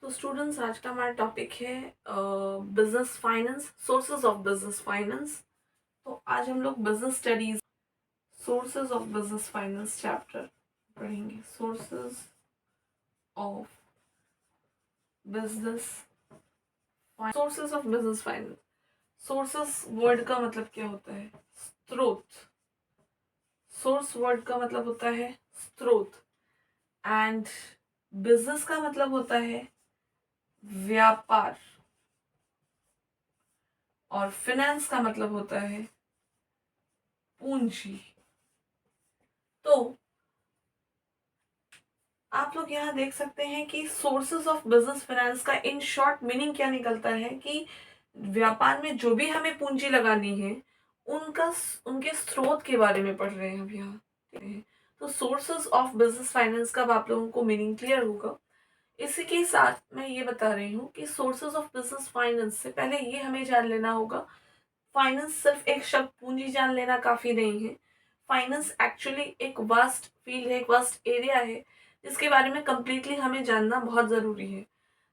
तो स्टूडेंट्स, आज का हमारा टॉपिक है business finance, sources of business finance. तो आज हम लोग business studies, sources of business finance chapter पढ़ेंगे। Sources of business sources of business finance. Sources word का मतलब क्या होता है? स्रोत। सोर्स वर्ड का मतलब होता है स्रोत, एंड बिजनेस का मतलब होता है व्यापार, और फिनेंस का मतलब होता है पूंजी। तो आप लोग यहाँ देख सकते हैं कि सोर्सेस ऑफ बिजनेस फाइनेंस का इन शॉर्ट मीनिंग क्या निकलता है कि व्यापार में जो भी हमें पूंजी लगानी है उनका उनके स्रोत के बारे में पढ़ रहे हैं हम यहाँ। ठीक है? तो सोर्सेस ऑफ बिजनेस फाइनेंस का अब आप लोगों को मीनिंग क्लियर होगा। इसी के साथ मैं ये बता रही हूँ कि सोर्सेस ऑफ बिजनेस फाइनेंस से पहले ये हमें जान लेना होगा, फाइनेंस सिर्फ एक शब्द पूंजी जान लेना काफी नहीं है। फाइनेंस एक्चुअली एक वास्ट फील्ड है, एक वास्ट एरिया है जिसके बारे में कंप्लीटली हमें जानना बहुत जरूरी है।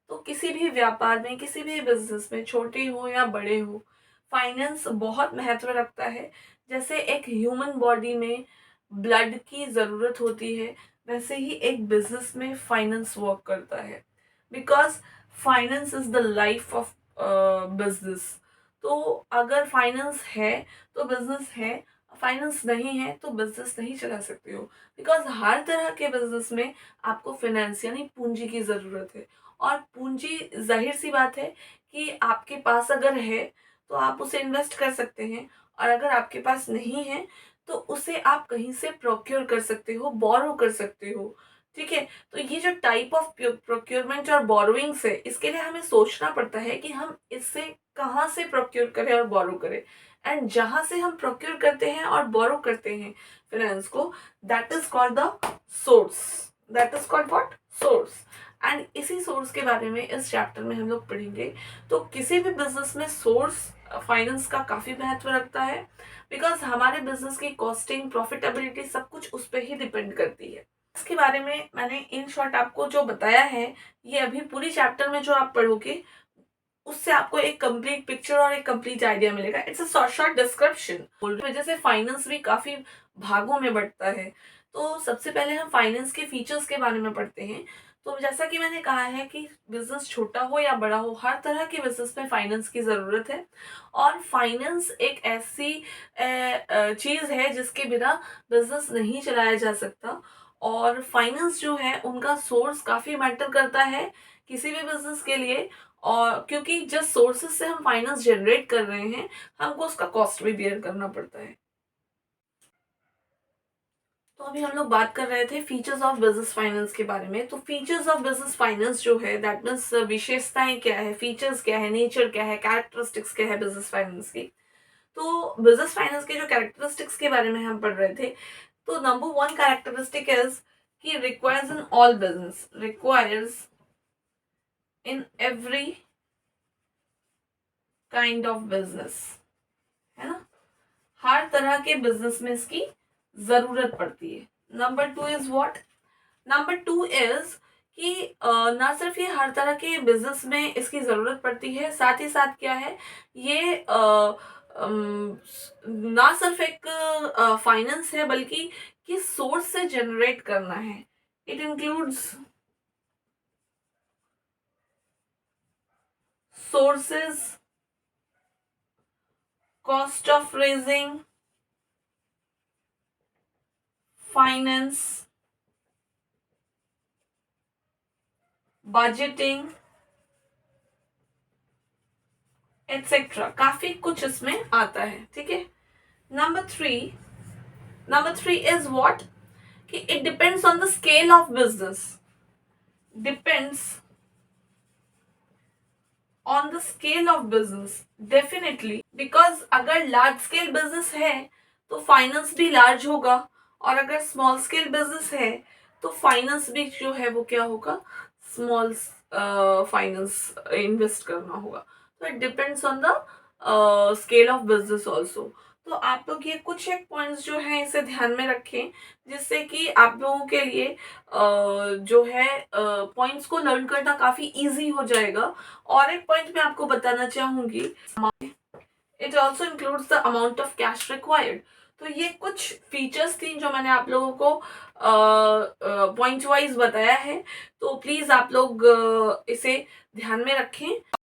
तो किसी भी व्यापार में, किसी भी बिजनेस में, छोटे हो या बड़े हो, फाइनेंस बहुत महत्व रखता है। जैसे एक ह्यूमन बॉडी में ब्लड की ज़रूरत होती है, वैसे ही एक बिजनेस में फाइनेंस वर्क करता है। Because finance is the life of business. तो अगर फाइनेंस है तो बिजनेस है, फाइनेंस नहीं है तो बिजनेस नहीं चला सकते हो। बिकॉज हर तरह के बिजनेस में आपको फाइनेंस यानी पूंजी की ज़रूरत है। और पूंजी, जाहिर सी बात है कि आपके पास अगर है तो आप उसे इन्वेस्ट कर सकते हैं, और अगर आपके पास नहीं है तो उसे आप कहीं से प्रोक्योर कर सकते हो, बोरो कर सकते हो। ठीक है? तो ये जो टाइप ऑफ प्रोक्योरमेंट और बोरोइंग्स है, इसके लिए हमें सोचना पड़ता है कि हम इससे कहाँ से प्रोक्योर करें और बोरो करें। एंड जहां से हम प्रोक्योर करते हैं और बोरो करते हैं फाइनेंस को, that is called the source. That is called what? Source. And इसी सोर्स के बारे में इस चैप्टर में हम लोग पढ़ेंगे। तो किसी भी बिजनेस में सोर्स फाइनेंस का काफी महत्व रखता है, बिकॉज हमारे बिजनेस की कॉस्टिंग, प्रॉफिटेबिलिटी सब कुछ उस पर ही डिपेंड करती है। इसके बारे में मैंने इन शॉर्ट आपको जो बताया है, ये अभी पूरी चैप्टर में जो आप पढ़ोगे उससे आपको एक कंप्लीट पिक्चर और एक कंप्लीट आइडिया मिलेगा। It's a short description. वजह से फाइनेंस भी काफी भागों में बढ़ता है। तो सबसे पहले हम फाइनेंस के फीचर्स के बारे में पढ़ते हैं। तो जैसा कि मैंने कहा है कि बिजनेस छोटा हो या बड़ा हो, हर तरह के बिजनेस में फाइनेंस की जरूरत है। और फाइनेंस एक ऐसी चीज है जिसके बिना बिजनेस नहीं चलाया जा सकता। और फाइनेंस जो है उनका सोर्स काफी मैटर करता है किसी भी बिजनेस के लिए। और क्योंकि जिस सोर्सेज से हम फाइनेंस जनरेट कर रहे हैं, हमको उसका कॉस्ट भी बियर करना पड़ता है। तो अभी हम लोग बात कर रहे थे फीचर्स ऑफ बिजनेस फाइनेंस के बारे में। तो फीचर्स ऑफ बिजनेस फाइनेंस जो है, दैट मीन्स विशेषताएं क्या है, फीचर्स क्या है, नेचर क्या है, कैरेक्टरिस्टिक्स क्या है बिजनेस फाइनेंस की। तो बिजनेस फाइनेंस के जो कैरेक्टरिस्टिक्स के बारे में हम पढ़ रहे थे, तो नंबर वन कैरेक्टरिस्टिक इज कि requires in all business, requires in every kind of business, है ना? हर तरह के बिजनेस में इसकी जरूरत पड़ती है। Number two is what? Number two is कि ना सिर्फ ये हर तरह के बिजनेस में इसकी जरूरत पड़ती है, साथ ही साथ क्या है, ये ना सिर्फ एक फाइनेंस है बल्कि किस सोर्स से जनरेट करना है। It includes sources, cost of raising finance, budgeting, etcetera. काफी कुछ इसमें आता है। ठीक है? Number three, number three is what? कि it depends on the scale of business, depends on the scale of business, definitely. Because अगर लार्ज स्केल बिजनेस है तो फाइनेंस भी लार्ज होगा, और अगर स्मॉल स्केल बिजनेस है तो फाइनेंस भी जो है वो क्या होगा? स्मॉल फाइनेंस इन्वेस्ट करना होगा। तो it depends on the scale of business also. तो आप लोग ये कुछ एक पॉइंट्स जो हैं इसे ध्यान में रखें, जिससे कि आप लोगों के लिए जो है पॉइंट्स को लर्न करना काफ़ी ईज़ी हो जाएगा। और एक पॉइंट मैं आपको बताना चाहूँगी, it also includes the amount of cash required. तो ये कुछ फीचर्स थी जो मैंने आप लोगों को पॉइंट वाइज बताया है। तो प्लीज़ आप लोग इसे ध्यान में रखें।